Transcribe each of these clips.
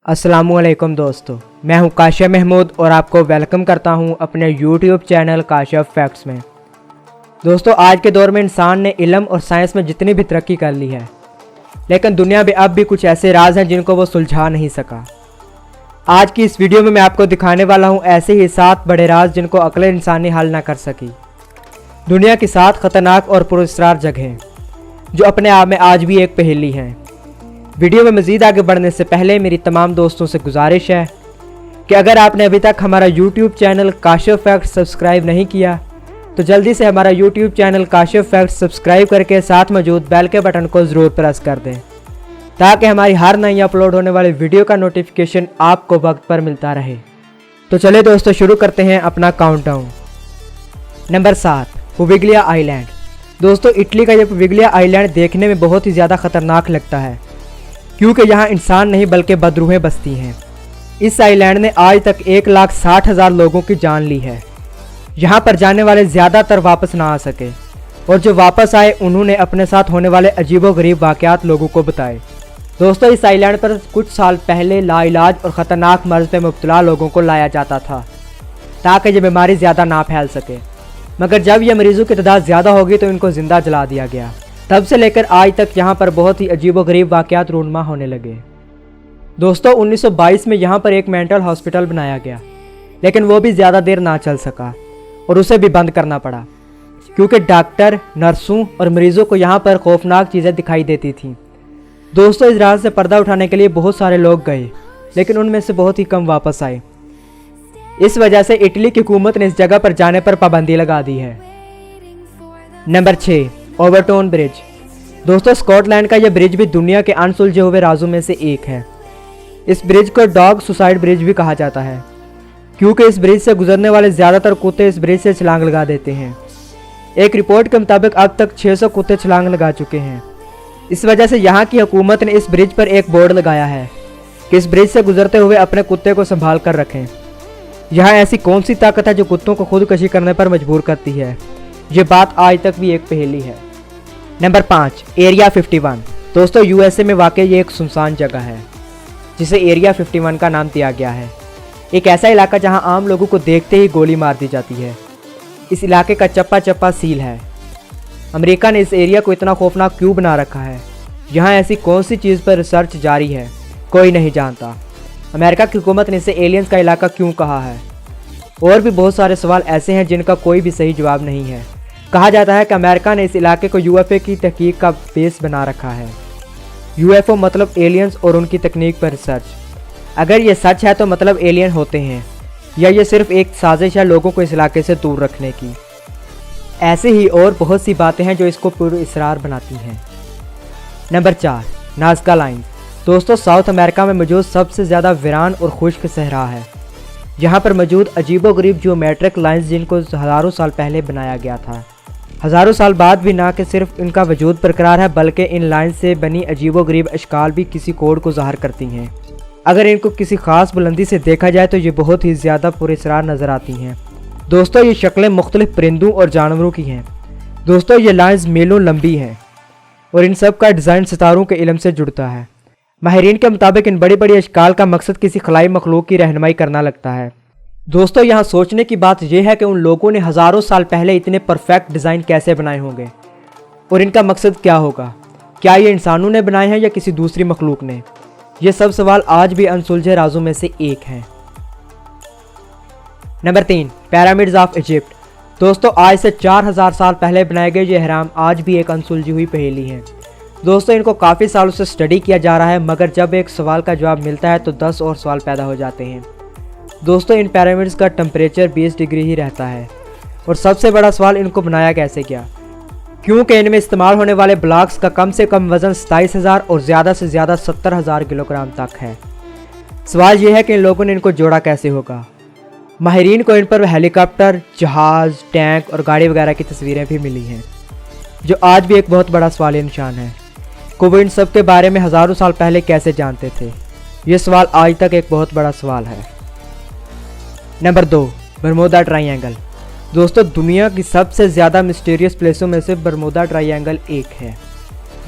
अस्सलामुअलैकुम दोस्तों, मैं हूं काशिफ महमूद और आपको वेलकम करता हूं अपने यूट्यूब चैनल काशिफ फैक्ट्स में। दोस्तों, आज के दौर में इंसान ने इल्म और साइंस में जितनी भी तरक्की कर ली है, लेकिन दुनिया में अब भी कुछ ऐसे राज हैं जिनको वो सुलझा नहीं सका। आज की इस वीडियो में मैं आपको दिखाने वाला हूँ ऐसे ही 7 बड़े राज जिनको अक्ल इंसानी हल ना कर सकी। दुनिया की 7 खतरनाक और पुरस्कार जगहें जो अपने आप में आज भी एक पहेली हैं। वीडियो में मज़ीद आगे बढ़ने से पहले मेरी तमाम दोस्तों से गुजारिश है कि अगर आपने अभी तक हमारा YouTube channel Kashif facts subscribe नहीं किया तो जल्दी से हमारा YouTube channel Kashif facts subscribe करके साथ मौजूद बेल के बटन को ज़रूर प्रेस कर दें ताकि हमारी हर नई अपलोड होने वाली वीडियो का नोटिफिकेशन आपको वक्त पर मिलता रहे। तो चलिए दोस्तों, शुरू करते हैं अपना काउंटडाउन। Number 7, Puglia island. दोस्तों, इटली का ये पुविग्लिया आइलैंड देखने में बहुत ही ज़्यादा खतरनाक लगता है क्योंकि यहाँ इंसान नहीं बल्कि बदरूहें बसती हैं। इस आइलैंड ने आज तक 1,60,000 लोगों की जान ली है। यहाँ पर जाने वाले ज़्यादातर वापस ना आ सके और जो वापस आए उन्होंने अपने साथ होने वाले अजीबोगरीब वाक़यात लोगों को बताए। दोस्तों, इस आइलैंड पर कुछ साल पहले लाइलाज और ख़तरनाक मर्ज़ में मुब्तला लोगों को लाया जाता था ताकि ये बीमारी ज़्यादा ना फैल सके, मगर जब ये मरीज़ों की तादाद ज़्यादा होगी तो इनको ज़िंदा जला दिया गया। तब से लेकर आज तक यहाँ पर बहुत ही अजीबोगरीब वाक़यात रूनुमा होने लगे। दोस्तों, 1922 में यहाँ पर एक मेंटल हॉस्पिटल बनाया गया, लेकिन वो भी ज़्यादा देर ना चल सका और उसे भी बंद करना पड़ा क्योंकि डॉक्टर, नर्सों और मरीज़ों को यहाँ पर खौफनाक चीज़ें दिखाई देती थीं। दोस्तों, इस राज से पर्दा उठाने के लिए बहुत सारे लोग गए, लेकिन उनमें से बहुत ही कम वापस आए। इस वजह से इटली की हुकूमत ने इस जगह पर जाने पर पाबंदी लगा दी है। Number 6, overtone bridge. दोस्तों, स्कॉटलैंड का यह ब्रिज भी दुनिया के अनसुलझे हुए राजों में से एक है। इस ब्रिज को डॉग सुसाइड ब्रिज भी कहा जाता है क्योंकि इस ब्रिज से गुजरने वाले ज़्यादातर कुत्ते इस ब्रिज से छलांग लगा देते हैं। एक रिपोर्ट के मुताबिक अब तक 600 कुत्ते छलांग लगा चुके हैं। इस वजह से यहाँ की हुकूमत ने इस ब्रिज पर एक बोर्ड लगाया है कि इस ब्रिज से गुजरते हुए अपने कुत्ते को संभाल कर रखें। यहाँ ऐसी कौन सी ताकत है जो कुत्तों को खुदकशी करने पर मजबूर करती है? ये बात आज तक भी एक पहेली है। Number 5, area 51। दोस्तों, यूएसए में वाकई ये एक सुनसान जगह है जिसे एरिया 51 का नाम दिया गया है। एक ऐसा इलाका जहां आम लोगों को देखते ही गोली मार दी जाती है। इस इलाके का चप्पा चप्पा सील है। अमेरिका ने इस एरिया को इतना खौफनाक क्यों बना रखा है? यहाँ ऐसी कौन सी चीज़ पर रिसर्च जारी है, कोई नहीं जानता। अमेरिका की हुकूमत ने इसे एलियंस का इलाका क्यों कहा है? और भी बहुत सारे सवाल ऐसे हैं जिनका कोई भी सही जवाब नहीं है। कहा जाता है कि अमेरिका ने इस इलाके को यूएफओ की तहकीक का बेस बना रखा है। यूएफओ मतलब एलियंस और उनकी तकनीक पर रिसर्च। अगर ये सच है तो मतलब एलियन होते हैं या ये सिर्फ एक साजिश है लोगों को इस इलाके से दूर रखने की। ऐसे ही और बहुत सी बातें हैं जो इसको पुरअसरार बनाती हैं। Number 4, Nazca lines. दोस्तों, साउथ अमेरिका में मौजूद सबसे ज़्यादा वीरान और खुश्क सहरा है। यहाँ पर मौजूद अजीबोगरीब जियोमेट्रिक लाइन्स जिनको हज़ारों साल पहले बनाया गया था। हज़ारों साल बाद भी ना कि सिर्फ इनका वजूद बरकरार है बल्कि इन लाइन्स से बनी अजीबोगरीब अशकाल भी किसी कोड को ज़ाहिर करती हैं। अगर इनको किसी ख़ास बुलंदी से देखा जाए तो ये बहुत ही ज़्यादा पुरअसरार नज़र आती हैं। दोस्तों, ये शक्लें मुख्तलिफ परिंदों और जानवरों की हैं। दोस्तों, ये लाइन्स मीलों लंबी हैं और इन सब का डिज़ाइन सितारों के इल्म से जुड़ता है। माहिरीन के मुताबिक इन बड़ी बड़ी अशकाल का मकसद किसी खलाई मखलूक की रहनुमाई करना लगता है। दोस्तों, यहाँ सोचने की बात यह है कि उन लोगों ने हज़ारों साल पहले इतने परफेक्ट डिज़ाइन कैसे बनाए होंगे और इनका मकसद क्या होगा? क्या ये इंसानों ने बनाए हैं या किसी दूसरी मखलूक ने? ये सब सवाल आज भी अनसुलझे राजों में से एक हैं। Number 3, pyramids of Egypt. दोस्तों, आज से 4000 साल पहले बनाए गए ये अहराम आज भी एक अनसुलझी हुई पहेली है। दोस्तों, इनको काफ़ी सालों से स्टडी किया जा रहा है, मगर जब एक सवाल का जवाब मिलता है तो 10 और सवाल पैदा हो जाते हैं। दोस्तों, इन पिरामिड्स का टेम्परेचर 20 डिग्री ही रहता है और सबसे बड़ा सवाल इनको बनाया कैसे गया, क्योंकि इनमें इस्तेमाल होने वाले ब्लॉक्स का कम से कम वज़न 27,000 और ज़्यादा से ज़्यादा 70,000 किलोग्राम तक है। सवाल यह है कि इन लोगों ने इनको जोड़ा कैसे होगा। माहिरीन को इन पर हेलीकॉप्टर, जहाज़, टैंक और गाड़ी वगैरह की तस्वीरें भी मिली हैं, जो आज भी एक बहुत बड़ा सवाल निशान है कि वो इन सब के बारे में हज़ारों साल पहले कैसे जानते थे। ये सवाल आज तक एक बहुत बड़ा सवाल है। Number 2, Bermuda triangle. दोस्तों, दुनिया की सबसे ज़्यादा मिस्टीरियस प्लेसों में से बरमूदा ट्रायंगल एक है।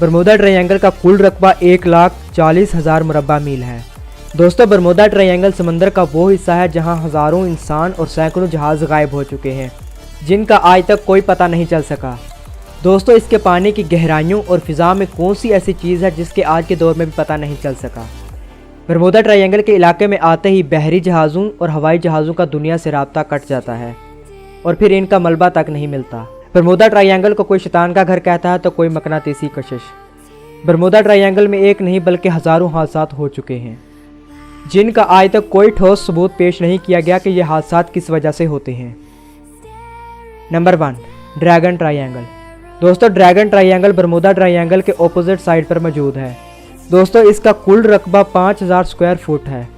बरमूदा ट्रायंगल का कुल रकबा 1,40,000 मुरब्बा मील है। दोस्तों बरमूदा ट्रायंगल समंदर का वो हिस्सा है जहां हज़ारों इंसान और सैकड़ों जहाज़ गायब हो चुके हैं, जिनका आज तक कोई पता नहीं चल सका। दोस्तों इसके पानी की गहराइयों और फिज़ा में कौन सी ऐसी चीज़ है जिसके आज के दौर में भी पता नहीं चल सका। बरमूदा ट्रायंगल के इलाके में आते ही बहरी जहाज़ों और हवाई जहाज़ों का दुनिया से राब्ता कट जाता है और फिर इनका मलबा तक नहीं मिलता। बरमूदा ट्रायंगल को कोई शैतान का घर कहता है तो कोई मकनातीसी कशिश। बरमूदा ट्रायंगल में एक नहीं बल्कि हज़ारों हादसात हो चुके हैं, जिनका आज तक कोई ठोस सबूत पेश नहीं किया गया कि ये हादसात किस वजह से होते हैं। Number 1, dragon triangle. दोस्तों ड्रैगन ट्रायंगल बरमूदा ट्रायंगल के ऑपोजिट साइड पर मौजूद है। दोस्तों इसका कुल रकबा 5000 स्क्वायर फुट है।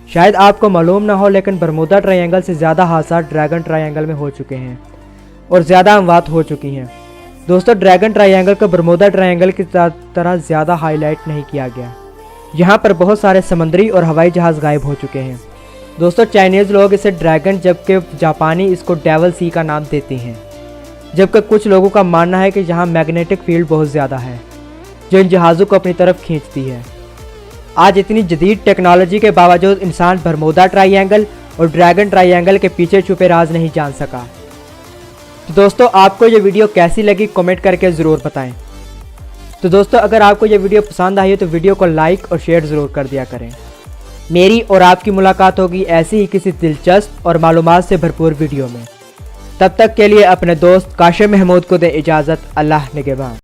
शायद आपको मालूम ना हो, लेकिन बरमूदा ट्रायंगल से ज़्यादा हादसात ड्रैगन ट्रायंगल में हो चुके हैं और ज़्यादा अमवात हो चुकी हैं। दोस्तों ड्रैगन ट्रायंगल को बरमूदा ट्रायंगल की तरह ज़्यादा हाईलाइट नहीं किया गया। यहाँ पर बहुत सारे समंदरी और हवाई जहाज़ गायब हो चुके हैं। दोस्तों चाइनीज़ लोग इसे ड्रैगन जबकि जापानी इसको डेवल सी का नाम देते हैं, जबकि कुछ लोगों का मानना है कि यहाँ मैग्नेटिक फील्ड बहुत ज़्यादा है जो इन जहाज़ों को अपनी तरफ खींचती है। आज इतनी जदीद टेक्नोलॉजी के बावजूद इंसान बरमूदा ट्रायंगल और ड्रैगन ट्रायंगल के पीछे छुपे राज नहीं जान सका। तो दोस्तों आपको ये वीडियो कैसी लगी कमेंट करके ज़रूर बताएं। तो दोस्तों अगर आपको ये वीडियो पसंद आई हो तो वीडियो को लाइक और शेयर ज़रूर कर दिया करें। मेरी और आपकी मुलाकात होगी ऐसी ही किसी दिलचस्प और मालूमात से भरपूर वीडियो में। तब तक के लिए अपने दोस्त काशिफ महमूद को दें इजाज़त। अल्लाह निगहबान।